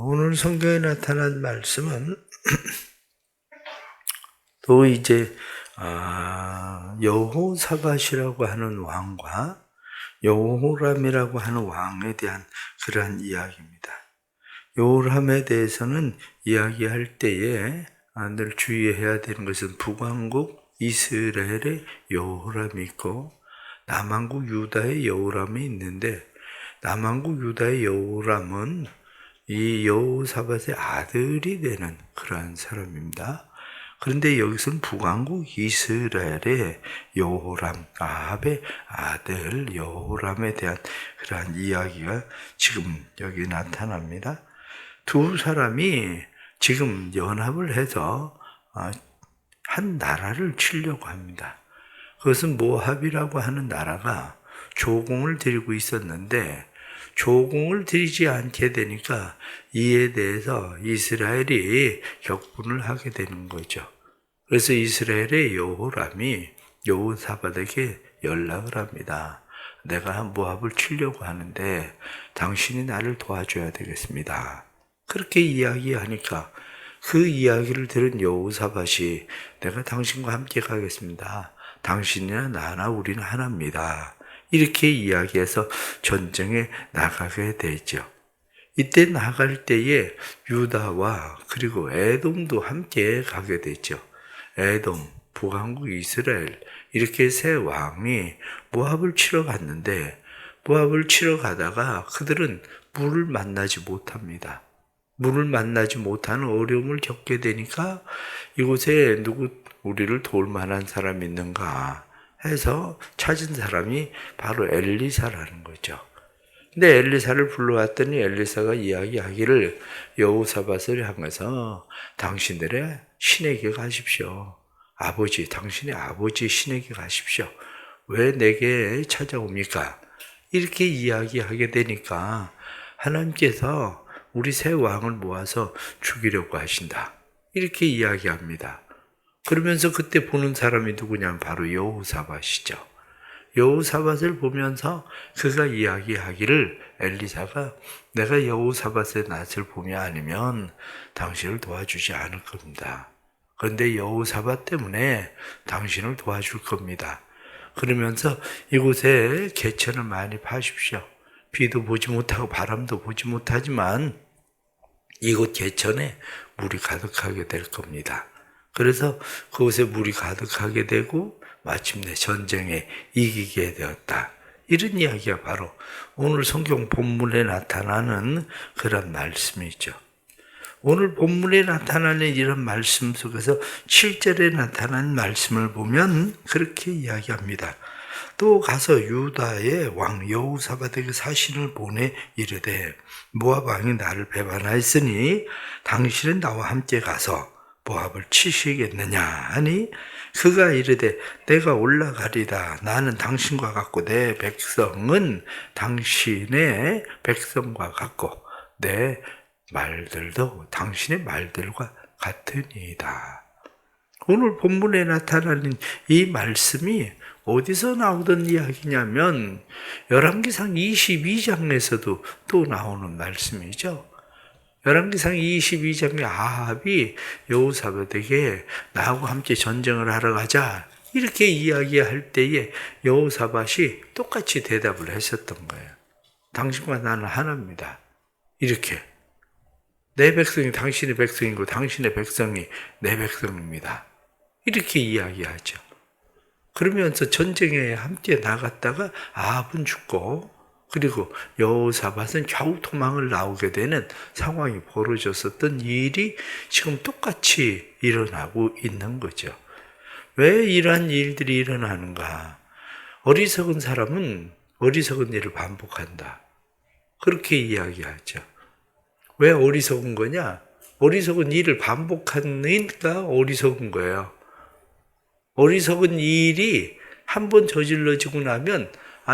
오늘 성경에 나타난 말씀은 또 이제 여호사밧이라고 하는 왕과 여호람이라고 하는 왕에 대한 그러한 이야기입니다. 여호람에 대해서는 이야기할 때에 늘 주의해야 되는 것은 북왕국 이스라엘의 여호람이 있고 남왕국 유다의 여호람이 있는데, 남왕국 유다의 여호람은 이 여호사밧의 아들이 되는 그러한 사람입니다. 그런데 여기서는 북왕국 이스라엘의 여호람, 아합의 아들 여호람에 대한 그러한 이야기가 지금 여기 나타납니다. 두 사람이 지금 연합을 해서 한 나라를 치려고 합니다. 그것은 모압이라고 하는 나라가 조공을 들이고 있었는데, 조공을 들이지 않게 되니까 이에 대해서 이스라엘이 격분을 하게 되는 거죠. 그래서 이스라엘의 여호람이 여호사밧에게 연락을 합니다. 내가 모압을 치려고 하는데 당신이 나를 도와줘야 되겠습니다. 그렇게 이야기하니까 그 이야기를 들은 여호사밧이 내가 당신과 함께 가겠습니다. 당신이나 나나 우리는 하나입니다. 이렇게 이야기해서 전쟁에 나가게 되죠. 이때 나갈 때에 유다와 그리고 에돔도 함께 가게 되죠. 에돔, 북왕국 이스라엘, 이렇게 세 왕이 모압을 치러 갔는데, 모압을 치러 가다가 그들은 물을 만나지 못합니다. 물을 만나지 못하는 어려움을 겪게 되니까 이곳에 우리를 도울 만한 사람이 있는가 해서 찾은 사람이 바로 엘리사라는 거죠. 근데 엘리사를 불러왔더니 엘리사가 이야기하기를 여호사밧을 향해서 당신들의 신에게 가십시오. 당신의 아버지 신에게 가십시오. 왜 내게 찾아옵니까? 이렇게 이야기하게 되니까 하나님께서 우리 세 왕을 모아서 죽이려고 하신다. 이렇게 이야기합니다. 그러면서 그때 보는 사람이 누구냐면 바로 여호사밧이죠. 여호사밧을 보면서 그가 이야기하기를 엘리사가 내가 여호사밧의 낯을 보며 아니면 당신을 도와주지 않을 겁니다. 그런데 여호사밧 때문에 당신을 도와줄 겁니다. 그러면서 이곳에 개천을 많이 파십시오. 비도 보지 못하고 바람도 보지 못하지만 이곳 개천에 물이 가득하게 될 겁니다. 그래서 그곳에 물이 가득하게 되고 마침내 전쟁에 이기게 되었다. 이런 이야기가 바로 오늘 성경 본문에 나타나는 그런 말씀이죠. 오늘 본문에 나타나는 이런 말씀 속에서 7절에 나타난 말씀을 보면 그렇게 이야기합니다. 또 가서 유다의 왕 여호사밧에게 사신을 보내 이르되 모압 왕이 나를 배반하였으니 당신은 나와 함께 가서 모압을 치시겠느냐 하니 그가 이르되 내가 올라가리다. 나는 당신과 같고 내 백성은 당신의 백성과 같고 내 말들도 당신의 말들과 같으니이다. 오늘 본문에 나타나는 이 말씀이 어디서 나오던 이야기냐면 열왕기상 22장에서도 또 나오는 말씀이죠. 열왕기상 22장에 아합이 여호사밧에게 나하고 함께 전쟁을 하러 가자 이렇게 이야기할 때에 여호사밧이 똑같이 대답을 했었던 거예요. 당신과 나는 하나입니다. 이렇게 내 백성이 당신의 백성이고 당신의 백성이 내 백성입니다. 이렇게 이야기하죠. 그러면서 전쟁에 함께 나갔다가 아합은 죽고 그리고 여호사밧은 겨우 도망을 나오게 되는 상황이 벌어졌었던 일이 지금 똑같이 일어나고 있는 거죠. 왜 이러한 일들이 일어나는가? 어리석은 사람은 어리석은 일을 반복한다. 그렇게 이야기하죠. 왜 어리석은 거냐? 어리석은 일을 반복하니까 어리석은 거예요. 어리석은 일이 한번 저질러지고 나면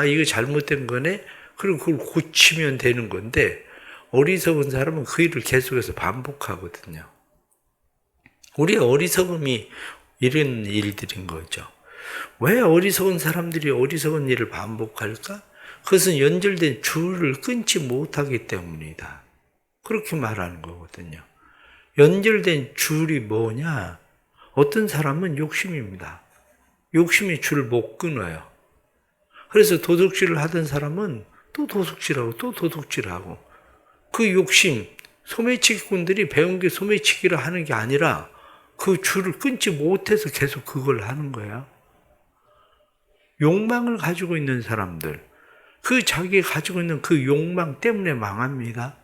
이거 잘못된 거네? 그리고 그걸 고치면 되는 건데 어리석은 사람은 그 일을 계속해서 반복하거든요. 우리의 어리석음이 이런 일들인 거죠. 왜 어리석은 사람들이 어리석은 일을 반복할까? 그것은 연결된 줄을 끊지 못하기 때문이다. 그렇게 말하는 거거든요. 연결된 줄이 뭐냐? 어떤 사람은 욕심입니다. 욕심이 줄을 못 끊어요. 그래서 도둑질을 하던 사람은 또 도둑질하고 또 도둑질하고, 그 욕심, 소매치기꾼들이 배운 게 소매치기를 하는 게 아니라 그 줄을 끊지 못해서 계속 그걸 하는 거야. 욕망을 가지고 있는 사람들, 그 자기가 가지고 있는 그 욕망 때문에 망합니다.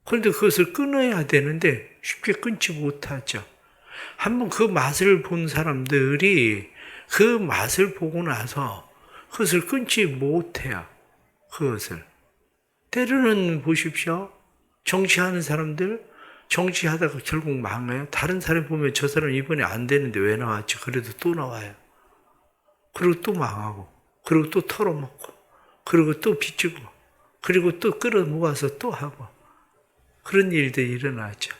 그런데 그것을 끊어야 되는데 쉽게 끊지 못하죠. 한번 그 맛을 본 사람들이 그 맛을 보고 나서 그것을 끊지 못해요. 그것을. 때로는 보십시오. 정치하는 사람들, 정치하다가 결국 망해요. 다른 사람 보면 저 사람 이번에 안 되는데 왜 나왔지? 그래도 또 나와요. 그리고 또 망하고, 그리고 또 털어먹고, 그리고 또 빚지고, 그리고 또 끌어모아서 또 하고, 그런 일들이 일어나죠.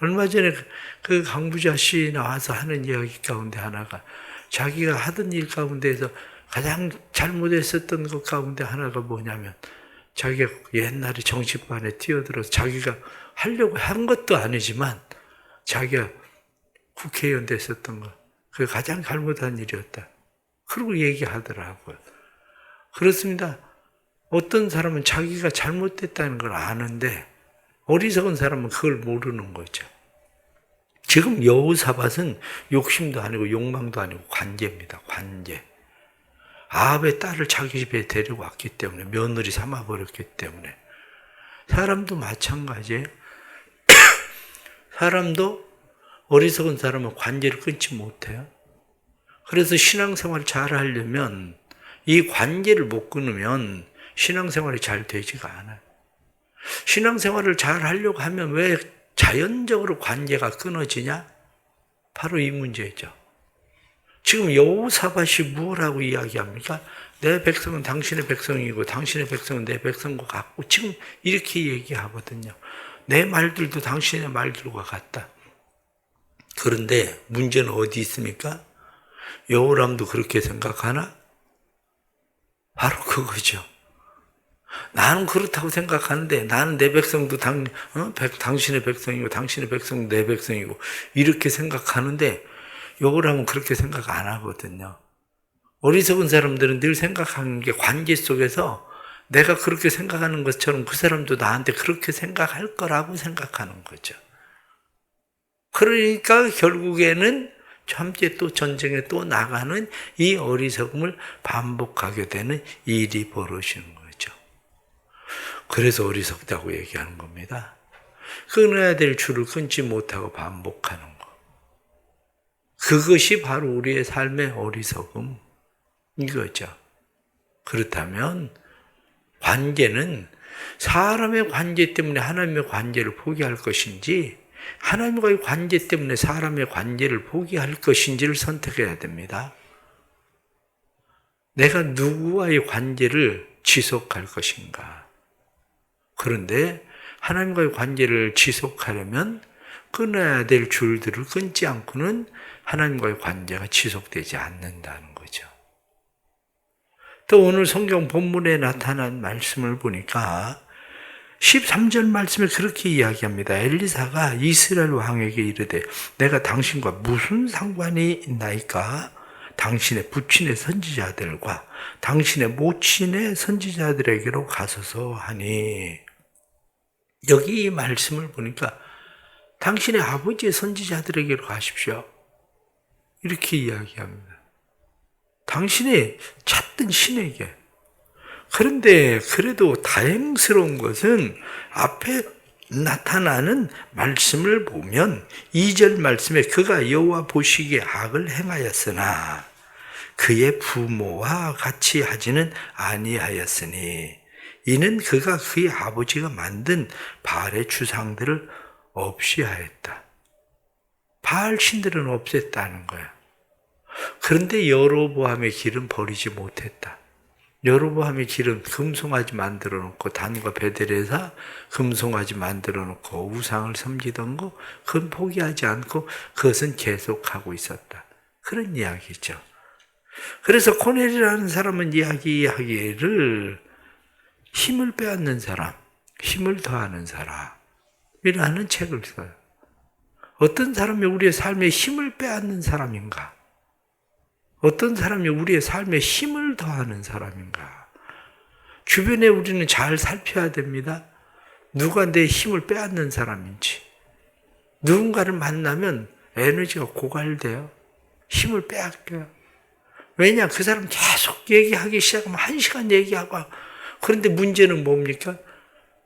얼마 전에 그 강부자 씨 나와서 하는 이야기 가운데 하나가, 자기가 하던 일 가운데에서 가장 잘못했었던 것 가운데 하나가 뭐냐면, 자기가 옛날에 정치판에 뛰어들어서 자기가 하려고 한 것도 아니지만 자기가 국회의원 됐었던 거, 그게 가장 잘못한 일이었다. 그러고 얘기하더라고요. 그렇습니다. 어떤 사람은 자기가 잘못됐다는 걸 아는데 어리석은 사람은 그걸 모르는 거죠. 지금 여호사밧은 욕심도 아니고 욕망도 아니고 관계입니다. 관계. 아합의 딸을 자기 집에 데리고 왔기 때문에, 며느리 삼아버렸기 때문에. 사람도 마찬가지예요. 사람도 어리석은 사람은 관계를 끊지 못해요. 그래서 신앙생활을 잘 하려면 이 관계를 못 끊으면 신앙생활이 잘 되지가 않아요. 신앙생활을 잘 하려고 하면 왜 자연적으로 관계가 끊어지냐? 바로 이 문제죠. 지금 여호사밧이 뭐라고 이야기합니까? 내 백성은 당신의 백성이고 당신의 백성은 내 백성과 같고, 지금 이렇게 얘기하거든요. 내 말들도 당신의 말들과 같다. 그런데 문제는 어디 있습니까? 여호람도 그렇게 생각하나? 바로 그거죠. 나는 그렇다고 생각하는데 나는 내 백성도 당신의 백성이고 당신의 백성도 내 백성이고 이렇게 생각하는데, 여호람은 그렇게 생각 안 하거든요. 어리석은 사람들은 늘 생각하는 게 관계 속에서 내가 그렇게 생각하는 것처럼 그 사람도 나한테 그렇게 생각할 거라고 생각하는 거죠. 그러니까 결국에는 함께 또 전쟁에 또 나가는 이 어리석음을 반복하게 되는 일이 벌어지는 거죠. 그래서 어리석다고 얘기하는 겁니다. 끊어야 될 줄을 끊지 못하고 반복하는 거. 그것이 바로 우리의 삶의 어리석음 이거죠. 그렇다면 관계는 사람의 관계 때문에 하나님의 관계를 포기할 것인지, 하나님과의 관계 때문에 사람의 관계를 포기할 것인지를 선택해야 됩니다. 내가 누구와의 관계를 지속할 것인가. 그런데 하나님과의 관계를 지속하려면 끊어야 될 줄들을 끊지 않고는 하나님과의 관계가 지속되지 않는다는 거죠. 또 오늘 성경 본문에 나타난 말씀을 보니까 13절 말씀에 그렇게 이야기합니다. 엘리사가 이스라엘 왕에게 이르되 내가 당신과 무슨 상관이 있나이까? 당신의 부친의 선지자들과 당신의 모친의 선지자들에게로 가소서 하니. 여기 이 말씀을 보니까 당신의 아버지의 선지자들에게로 가십시오. 이렇게 이야기합니다. 당신이 찾던 신에게. 그런데 그래도 다행스러운 것은 앞에 나타나는 말씀을 보면 2절 말씀에 그가 여호와 보시기에 악을 행하였으나 그의 부모와 같이 하지는 아니하였으니 이는 그가 그의 아버지가 만든 바알의 주상들을 없이 하였다. 바알 신들은 없앴다는 거야. 그런데 여로보암의 길은 버리지 못했다. 여로보암의 길은 금송아지 만들어 놓고 단과 베델에서 금송아지 만들어 놓고 우상을 섬기던 거 그건 포기하지 않고 그것은 계속하고 있었다. 그런 이야기죠. 그래서 코넬이라는 사람은 이야기하기를 힘을 빼앗는 사람, 힘을 더하는 사람이라는 책을 써요. 어떤 사람이 우리의 삶에 힘을 빼앗는 사람인가? 어떤 사람이 우리의 삶에 힘을 더하는 사람인가? 주변에 우리는 잘 살펴야 됩니다. 누가 내 힘을 빼앗는 사람인지. 누군가를 만나면 에너지가 고갈돼요. 힘을 빼앗겨요. 왜냐? 그 사람 계속 얘기하기 시작하면 1시간 얘기하고, 그런데 문제는 뭡니까?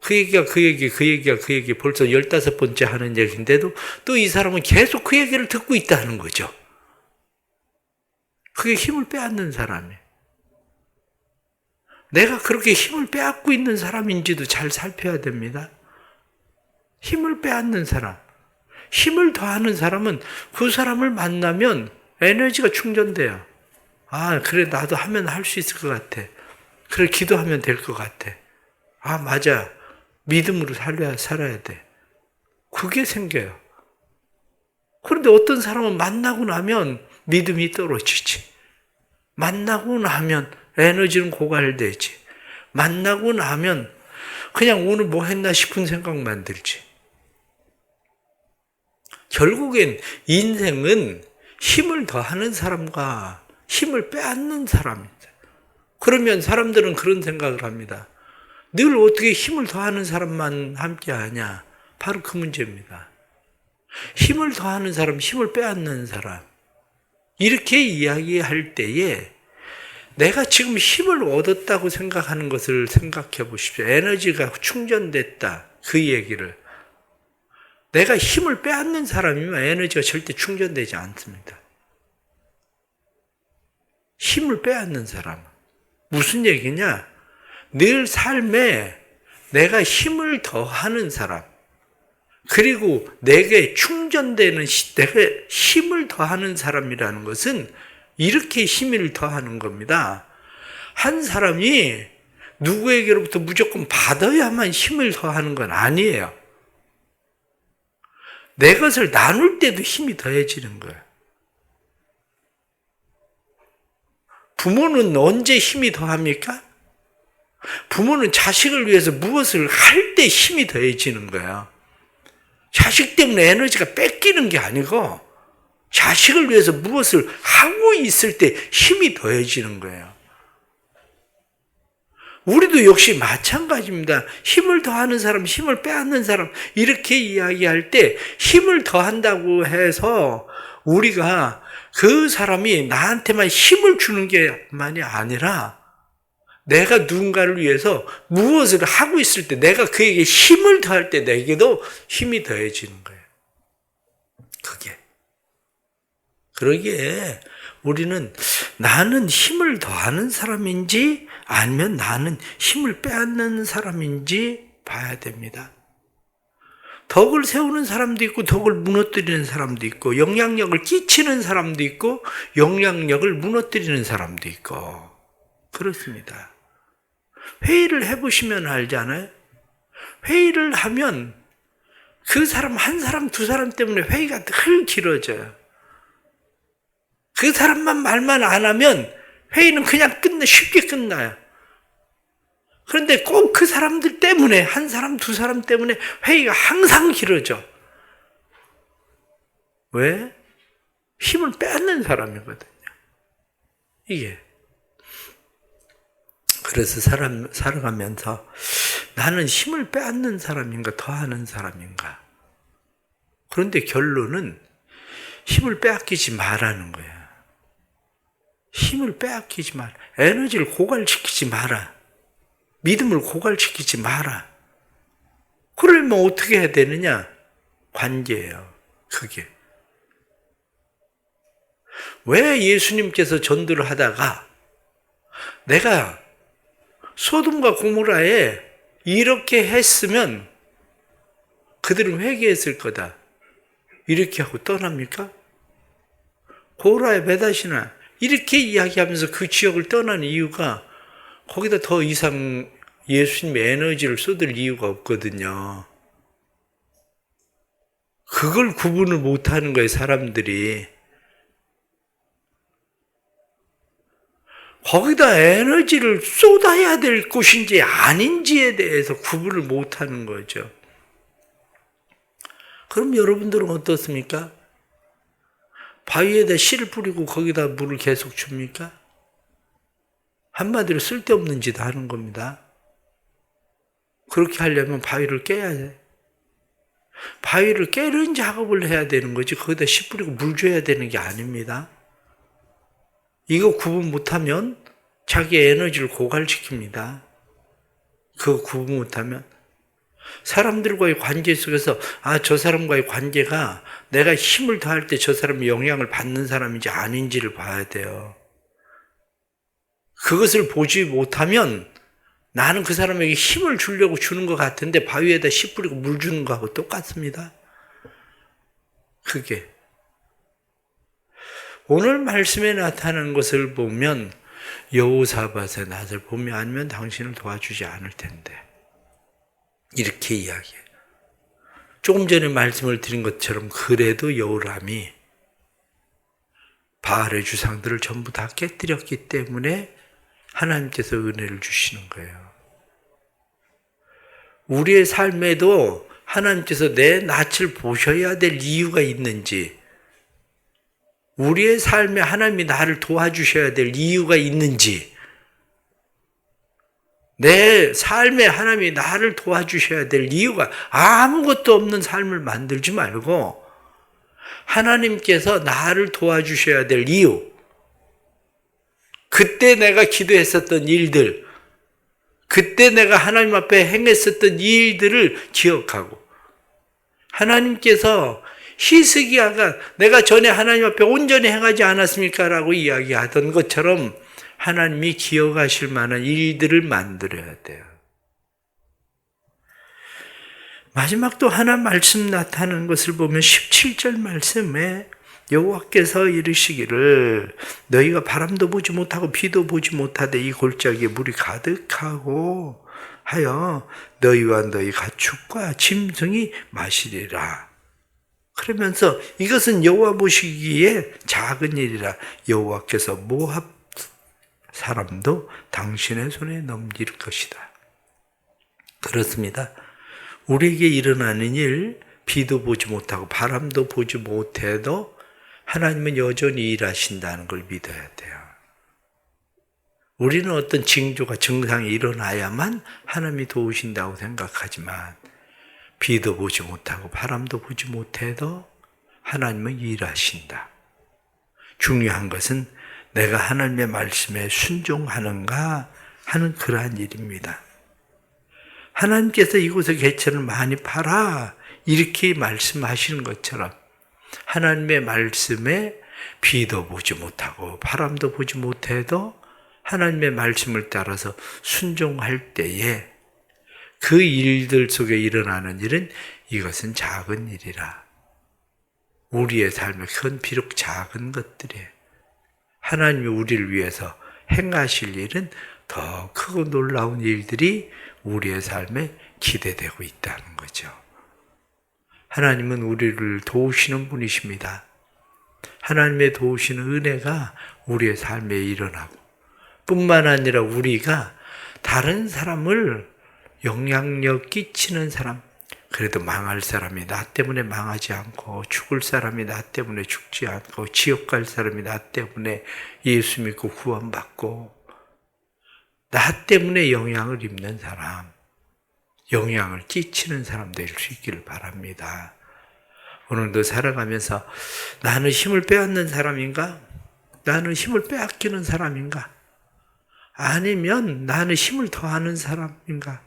그 얘기가 벌써 15번째 하는 얘기인데도 또 이 사람은 계속 그 얘기를 듣고 있다는 거죠. 그게 힘을 빼앗는 사람이에요. 내가 그렇게 힘을 빼앗고 있는 사람인지도 잘 살펴야 됩니다. 힘을 빼앗는 사람. 힘을 더하는 사람은 그 사람을 만나면 에너지가 충전돼요. 아, 그래, 나도 하면 할 수 있을 것 같아. 그래, 기도하면 될 것 같아. 아, 맞아. 믿음으로 살아야 돼. 그게 생겨요. 그런데 어떤 사람은 만나고 나면 믿음이 떨어지지. 만나고 나면 에너지는 고갈되지. 만나고 나면 그냥 오늘 뭐 했나 싶은 생각만 들지. 결국엔 인생은 힘을 더하는 사람과 힘을 빼앗는 사람입니다. 그러면 사람들은 그런 생각을 합니다. 늘 어떻게 힘을 더하는 사람만 함께 하냐? 바로 그 문제입니다. 힘을 더하는 사람, 힘을 빼앗는 사람. 이렇게 이야기할 때에 내가 지금 힘을 얻었다고 생각하는 것을 생각해 보십시오. 에너지가 충전됐다. 그 얘기를. 내가 힘을 빼앗는 사람이면 에너지가 절대 충전되지 않습니다. 힘을 빼앗는 사람. 무슨 얘기냐? 늘 삶에 내가 힘을 더하는 사람. 그리고 내게 충전되는, 내가 힘을 더하는 사람이라는 것은 이렇게 힘을 더하는 겁니다. 한 사람이 누구에게로부터 무조건 받아야만 힘을 더하는 건 아니에요. 내 것을 나눌 때도 힘이 더해지는 거예요. 부모는 언제 힘이 더합니까? 부모는 자식을 위해서 무엇을 할 때 힘이 더해지는 거예요. 자식 때문에 에너지가 뺏기는 게 아니고 자식을 위해서 무엇을 하고 있을 때 힘이 더해지는 거예요. 우리도 역시 마찬가지입니다. 힘을 더하는 사람, 힘을 빼앗는 사람 이렇게 이야기할 때 힘을 더한다고 해서 우리가 그 사람이 나한테만 힘을 주는 게만이 아니라 내가 누군가를 위해서 무엇을 하고 있을 때 내가 그에게 힘을 더할 때 내게도 힘이 더해지는 거예요. 그게. 그러기에 우리는 나는 힘을 더하는 사람인지 아니면 나는 힘을 빼앗는 사람인지 봐야 됩니다. 덕을 세우는 사람도 있고 덕을 무너뜨리는 사람도 있고 영향력을 끼치는 사람도 있고 영향력을 무너뜨리는 사람도 있고 그렇습니다. 회의를 해보시면 알잖아요. 회의를 하면 그 사람 한 사람 두 사람 때문에 회의가 늘 길어져요. 그 사람만 말만 안 하면 회의는 그냥 쉽게 끝나요. 그런데 꼭 그 사람들 때문에 한 사람 두 사람 때문에 회의가 항상 길어져. 왜? 힘을 빼앗는 사람이거든요. 이게. 그래서 살아가면서 나는 힘을 빼앗는 사람인가 더하는 사람인가. 그런데 결론은 힘을 빼앗기지 말라는 거야. 힘을 빼앗기지 마라. 에너지를 고갈시키지 마라. 믿음을 고갈시키지 마라. 그러면 어떻게 해야 되느냐? 관계예요. 그게. 왜 예수님께서 전도를 하다가 내가 소돔과 고모라에 이렇게 했으면 그들은 회개했을 거다. 이렇게 하고 떠납니까? 고라의 베다시나 이렇게 이야기하면서 그 지역을 떠난 이유가 거기다 더 이상 예수님의 에너지를 쏟을 이유가 없거든요. 그걸 구분을 못하는 거예요, 사람들이. 거기다 에너지를 쏟아야 될 곳인지 아닌지에 대해서 구분을 못하는 거죠. 그럼 여러분들은 어떻습니까? 바위에다 씨를 뿌리고 거기다 물을 계속 줍니까? 한마디로 쓸데없는 짓 하는 겁니다. 그렇게 하려면 바위를 깨야 돼. 바위를 깨는 작업을 해야 되는 거지 거기다 씨 뿌리고 물 줘야 되는 게 아닙니다. 이거 구분 못하면 자기 에너지를 고갈시킵니다. 그거 구분 못하면 사람들과의 관계 속에서 저 사람과의 관계가 내가 힘을 다할 때 저 사람이 영향을 받는 사람인지 아닌지를 봐야 돼요. 그것을 보지 못하면 나는 그 사람에게 힘을 주려고 주는 것 같은데 바위에다 씨 뿌리고 물 주는 거하고 똑같습니다. 그게 오늘 말씀에 나타나는 것을 보면 여호사밧의 낯을 보며 아니면 당신을 도와주지 않을 텐데 이렇게 이야기해요. 조금 전에 말씀을 드린 것처럼 그래도 여호람이 바알의 주상들을 전부 다 깨뜨렸기 때문에 하나님께서 은혜를 주시는 거예요. 우리의 삶에도 하나님께서 내 낯을 보셔야 될 이유가 있는지, 우리의 삶에 하나님이 나를 도와주셔야 될 이유가 있는지, 내 삶에 하나님이 나를 도와주셔야 될 이유가 아무것도 없는 삶을 만들지 말고 하나님께서 나를 도와주셔야 될 이유, 그때 내가 기도했었던 일들, 그때 내가 하나님 앞에 행했었던 일들을 기억하고 하나님께서 히스기야가 내가 전에 하나님 앞에 온전히 행하지 않았습니까? 라고 이야기하던 것처럼 하나님이 기억하실 만한 일들을 만들어야 돼요. 마지막 또 하나 말씀 나타나는 것을 보면 17절 말씀에 여호와께서 이르시기를 너희가 바람도 보지 못하고 비도 보지 못하되 이 골짜기에 물이 가득하고 하여 너희와 너희 가축과 짐승이 마시리라. 그러면서 이것은 여호와 보시기에 작은 일이라. 여호와께서 모압 사람도 당신의 손에 넘길 것이다. 그렇습니다. 우리에게 일어나는 일, 비도 보지 못하고 바람도 보지 못해도 하나님은 여전히 일하신다는 걸 믿어야 돼요. 우리는 어떤 징조가 증상이 일어나야만 하나님이 도우신다고 생각하지만 비도 보지 못하고 바람도 보지 못해도 하나님은 일하신다. 중요한 것은 내가 하나님의 말씀에 순종하는가 하는 그러한 일입니다. 하나님께서 이곳에 개천을 많이 팔아 이렇게 말씀하시는 것처럼 하나님의 말씀에 비도 보지 못하고 바람도 보지 못해도 하나님의 말씀을 따라서 순종할 때에 그 일들 속에 일어나는 일은 이것은 작은 일이라. 우리의 삶에 큰 비록 작은 것들이에요. 하나님이 우리를 위해서 행하실 일은 더 크고 놀라운 일들이 우리의 삶에 기대되고 있다는 거죠. 하나님은 우리를 도우시는 분이십니다. 하나님의 도우시는 은혜가 우리의 삶에 일어나고 뿐만 아니라 우리가 다른 사람을 영향력 끼치는 사람, 그래도 망할 사람이 나 때문에 망하지 않고 죽을 사람이 나 때문에 죽지 않고 지옥 갈 사람이 나 때문에 예수 믿고 구원받고 나 때문에 영향을 입는 사람, 영향을 끼치는 사람 될 수 있기를 바랍니다. 오늘도 살아가면서 나는 힘을 빼앗는 사람인가? 나는 힘을 빼앗기는 사람인가? 아니면 나는 힘을 더하는 사람인가?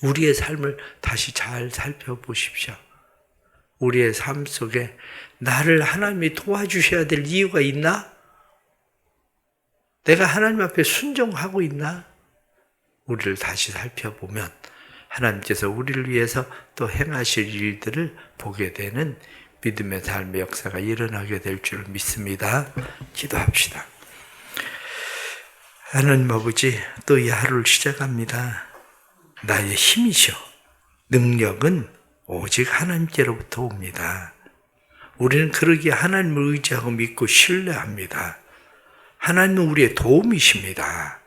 우리의 삶을 다시 잘 살펴보십시오. 우리의 삶 속에 나를 하나님이 도와주셔야 될 이유가 있나? 내가 하나님 앞에 순종하고 있나? 우리를 다시 살펴보면 하나님께서 우리를 위해서 또 행하실 일들을 보게 되는 믿음의 삶의 역사가 일어나게 될 줄 믿습니다. 기도합시다. 하나님 아버지, 또 이 하루를 시작합니다. 나의 힘이시오. 능력은 오직 하나님께로부터 옵니다. 우리는 그러기에 하나님을 의지하고 믿고 신뢰합니다. 하나님은 우리의 도움이십니다.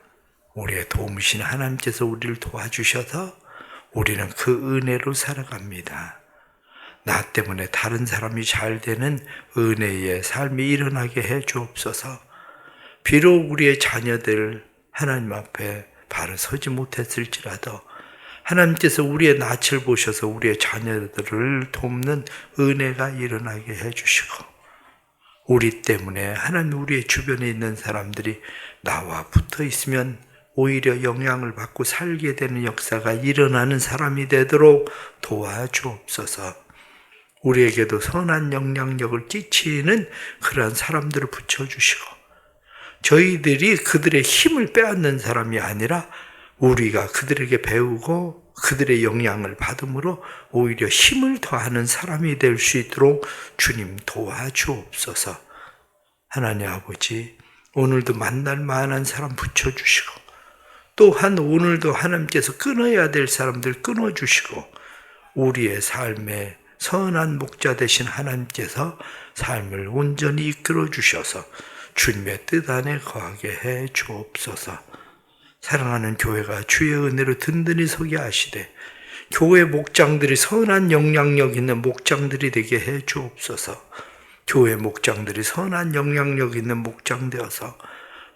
우리의 도움이신 하나님께서 우리를 도와주셔서 우리는 그 은혜로 살아갑니다. 나 때문에 다른 사람이 잘 되는 은혜의 삶이 일어나게 해 주옵소서. 비록 우리의 자녀들 하나님 앞에 바로 서지 못했을지라도 하나님께서 우리의 낯을 보셔서 우리의 자녀들을 돕는 은혜가 일어나게 해 주시고, 우리 때문에 하나님 우리의 주변에 있는 사람들이 나와 붙어 있으면 오히려 영향을 받고 살게 되는 역사가 일어나는 사람이 되도록 도와주옵소서. 우리에게도 선한 영향력을 끼치는 그러한 사람들을 붙여주시고, 저희들이 그들의 힘을 빼앗는 사람이 아니라 우리가 그들에게 배우고 그들의 영향을 받음으로 오히려 힘을 더하는 사람이 될 수 있도록 주님 도와주옵소서. 하나님 아버지, 오늘도 만날 만한 사람 붙여주시고, 또한 오늘도 하나님께서 끊어야 될 사람들 끊어주시고, 우리의 삶에 선한 목자 되신 하나님께서 삶을 온전히 이끌어 주셔서 주님의 뜻 안에 거하게 해 주옵소서. 사랑하는 교회가 주의 은혜로 든든히 서게 하시되 교회 목장들이 선한 영향력 있는 목장들이 되게 해 주옵소서. 교회 목장들이 선한 영향력 있는 목장 되어서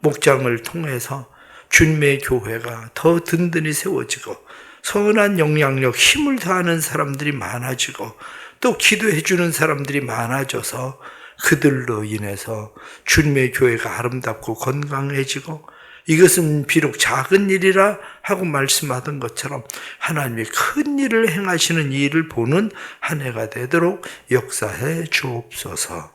목장을 통해서 주님의 교회가 더 든든히 세워지고 선한 영향력, 힘을 다하는 사람들이 많아지고 또 기도해 주는 사람들이 많아져서 그들로 인해서 주님의 교회가 아름답고 건강해지고, 이것은 비록 작은 일이라 하고 말씀하던 것처럼 하나님이 큰 일을 행하시는 일을 보는 한 해가 되도록 역사해 주옵소서.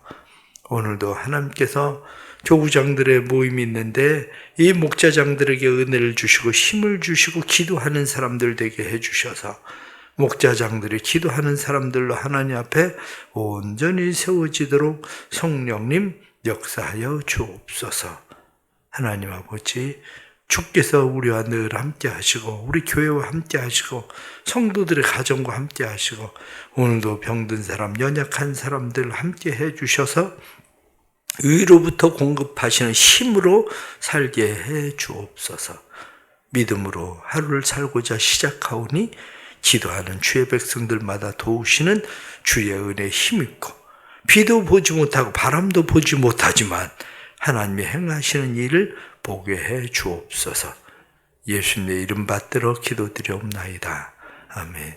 오늘도 하나님께서 교구장들의 모임이 있는데 이 목자장들에게 은혜를 주시고 힘을 주시고 기도하는 사람들 되게 해주셔서 목자장들이 기도하는 사람들로 하나님 앞에 온전히 세워지도록 성령님 역사하여 주옵소서. 하나님 아버지, 주께서 우리와 늘 함께 하시고 우리 교회와 함께 하시고 성도들의 가정과 함께 하시고 오늘도 병든 사람, 연약한 사람들 함께 해주셔서 위로부터 공급하시는 힘으로 살게 해 주옵소서. 믿음으로 하루를 살고자 시작하오니 기도하는 주의 백성들마다 도우시는 주의 은혜에 힘입고, 비도 보지 못하고 바람도 보지 못하지만 하나님이 행하시는 일을 보게 해 주옵소서. 예수님의 이름 받들어 기도드리옵나이다. 아멘.